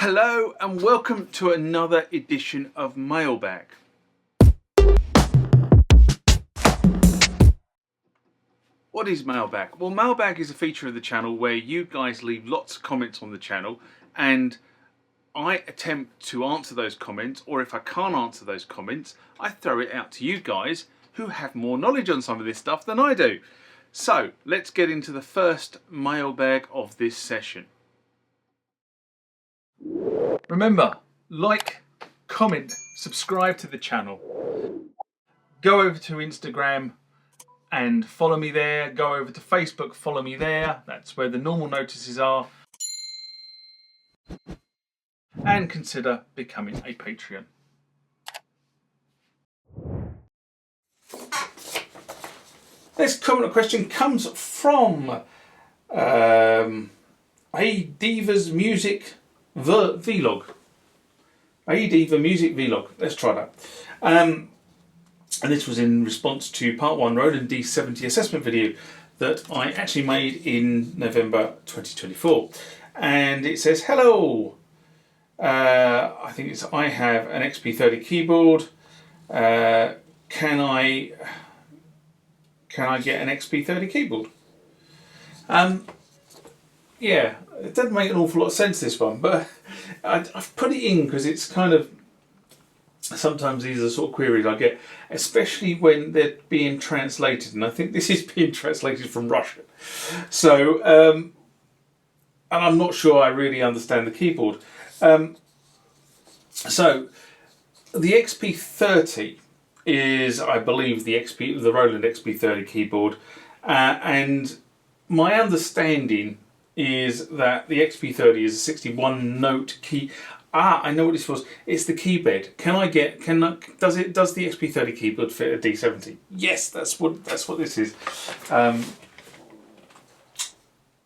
Hello and welcome to another edition of Mailbag. What is Mailbag? Well, Mailbag is a feature of the channel where you guys leave lots of comments on the channel and I attempt to answer those comments, or if I can't answer those comments, I throw it out to you guys who have more knowledge on some of this stuff than I do. So let's get into the first mailbag of this session. Remember, like, comment, subscribe to the channel. Go over to Instagram and follow me there. Go over to Facebook, follow me there. That's where the normal notices are. And consider becoming a Patreon. This comment or question comes from A Diva's Music Vlog. A Diva Music Vlog. Let's try that. And this was in response to part 1 Roland D-70 assessment video that I actually made in November 2024. And it says, hello. I think it's I have an XP-30 keyboard. Can I get an XP-30 keyboard? Yeah, it doesn't make an awful lot of sense, this one, but I've put it in because it's kind of, sometimes these are the sort of queries I get, especially when they're being translated, and I think this is being translated from Russian. So, and I'm not sure I really understand the keyboard. So, the XP-30 is, I believe, the Roland XP-30 keyboard, and my understanding is that the XP-30 is a 61 note key. I know what this was. It's the key bed. Does the XP-30 keyboard fit a D-70? Yes, that's what this is. Because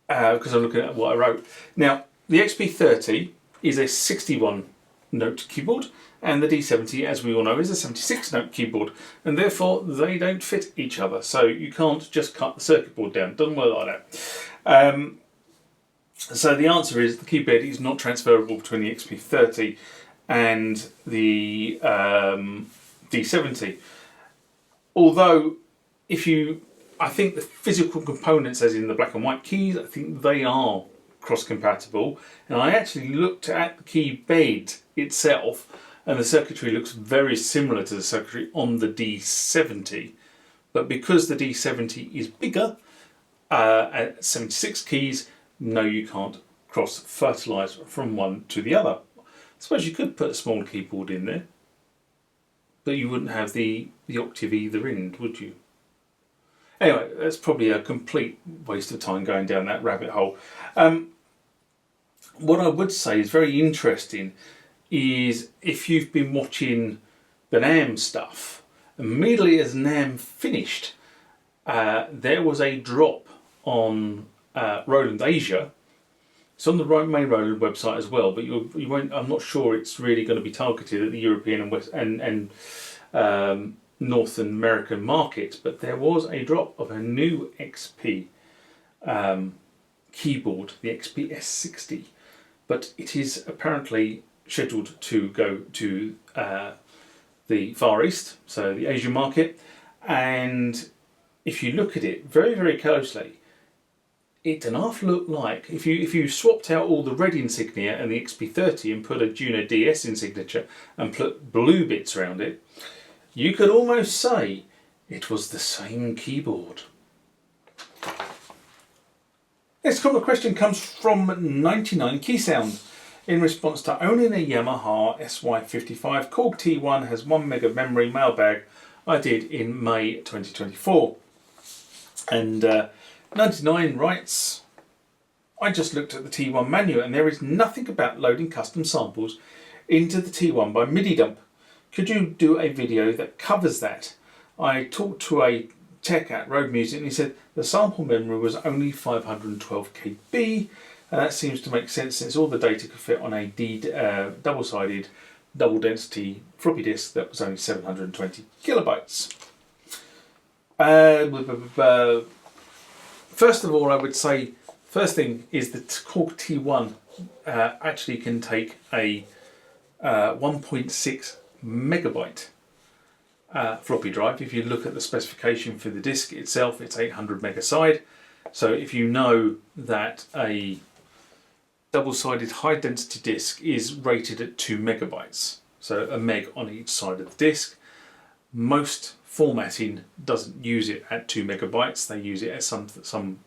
I'm looking at what I wrote. Now, the XP-30 is a 61 note keyboard, and the D-70, as we all know, is a 76 note keyboard, and therefore they don't fit each other. So you can't just cut the circuit board down. It doesn't work like that. So the answer is the key bed is not transferable between the XP-30 and the D-70. Although, I think the physical components, as in the black and white keys, I think they are cross-compatible. And I actually looked at the key bed itself, and the circuitry looks very similar to the circuitry on the D-70. But because the D-70 is bigger, at 76 keys, no, you can't cross-fertilise from one to the other. I suppose you could put a small keyboard in there, but you wouldn't have the octave either end, would you? Anyway, that's probably a complete waste of time going down that rabbit hole. What I would say is very interesting is if you've been watching the NAMM stuff, immediately as NAMM finished, there was a drop on Roland Asia. It's on the main Roland website as well, but you won't. I'm not sure it's really going to be targeted at the European and West and North American market. But there was a drop of a new XP keyboard, the XP-S60, but it is apparently scheduled to go to the Far East, so the Asian market. And if you look at it very, very closely, it does not look like, if you swapped out all the red insignia and the XP-30 and put a Juno DS insignature and put blue bits around it, you could almost say it was the same keyboard. This question comes from 99 Key Sound. In response to owning a Yamaha SY55 Korg T1 has 1 meg of memory mailbag I did in May 2024. And 99 writes, I just looked at the T1 manual and there is nothing about loading custom samples into the T1 by MIDI dump. Could you do a video that covers that? I talked to a tech at Road Music and he said the sample memory was only 512 KB, and that seems to make sense since all the data could fit on a double-sided, double-density floppy disk that was only 720 kilobytes. First of all, I would say First thing is the Korg T1 actually can take a 1.6 megabyte floppy drive. If you look at the specification for the disk itself, it's 800 megaside. So if you know that a double-sided high-density disk is rated at 2 megabytes, so a meg on each side of the disk, most formatting doesn't use it at 2 megabytes. They use it at something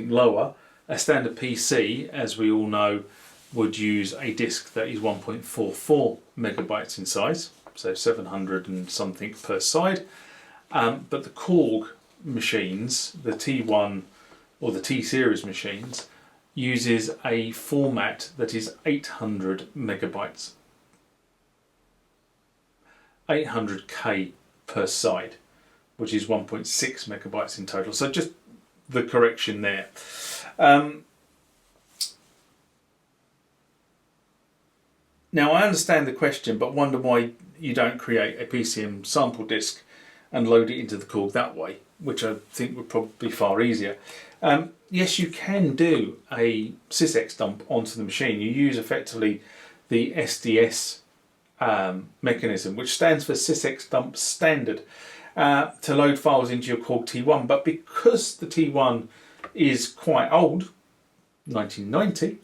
lower. A standard PC, as we all know, would use a disk that is 1.44 megabytes in size, so 700 and something per side. But the Korg machines, the T1 or the T-series machines, uses a format that is 800 megabytes, 800K per side, which is 1.6 megabytes in total. So just the correction there. Now I understand the question, but wonder why you don't create a PCM sample disk and load it into the Korg that way, which I think would probably be far easier. Yes, you can do a sysx dump onto the machine. You use effectively the SDS mechanism, which stands for sysx dump standard, to load files into your Korg T1. But because the T1 is quite old, 1990,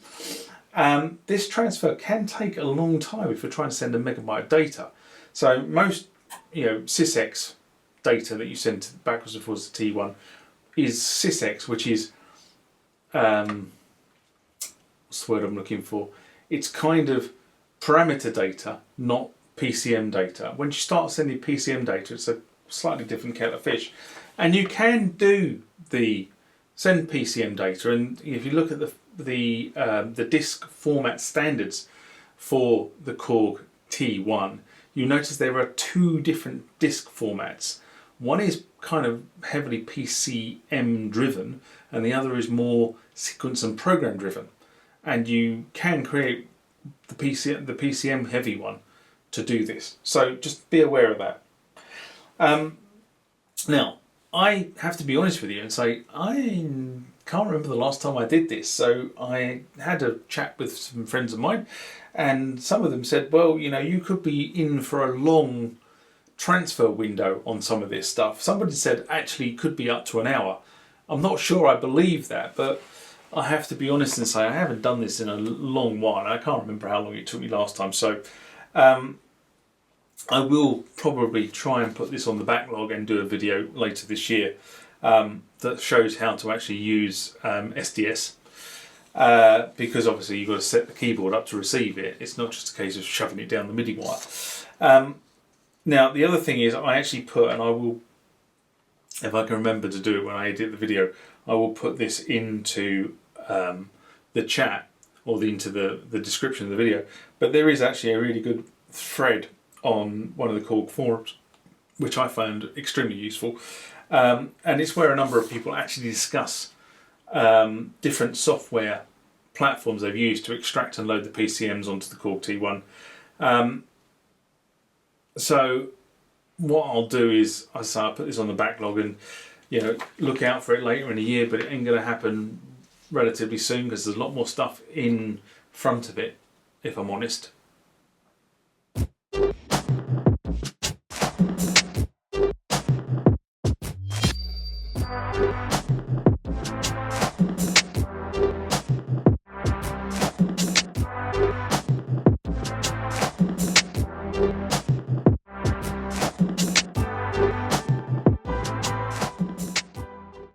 this transfer can take a long time if you're trying to send a megabyte of data. So most, sysx data that you send backwards and forwards to T1 is sysx, which is what's the word I'm looking for? It's kind of parameter data, not PCM data. When you start sending PCM data, it's a slightly different kettle of fish. And you can do the send PCM data, and if you look at the disk format standards for the Korg T1, you notice there are two different disk formats. One is kind of heavily PCM driven, and the other is more sequence and program driven. And you can create the PCM heavy one to do this. So just be aware of that. Now, I have to be honest with you and say I can't remember the last time I did this. So I had a chat with some friends of mine, and some of them said, well, you could be in for a long transfer window on some of this stuff. Somebody said actually it could be up to an hour. I'm not sure I believe that, but I have to be honest and say I haven't done this in a long while. I can't remember how long it took me last time. So I will probably try and put this on the backlog and do a video later this year that shows how to actually use SDS, because obviously you've got to set the keyboard up to receive it. It's not just a case of shoving it down the MIDI wire. Now the other thing is I actually put, and I will, if I can remember to do it when I edit the video, I will put this into the chat or into the description of the video. But there is actually a really good thread on one of the Korg forums, which I found extremely useful. And it's where a number of people actually discuss different software platforms they've used to extract and load the PCMs onto the Korg T1. So what I'll do is I'll put this on the backlog and look out for it later in the year, but it ain't going to happen relatively soon because there's a lot more stuff in front of it, if I'm honest.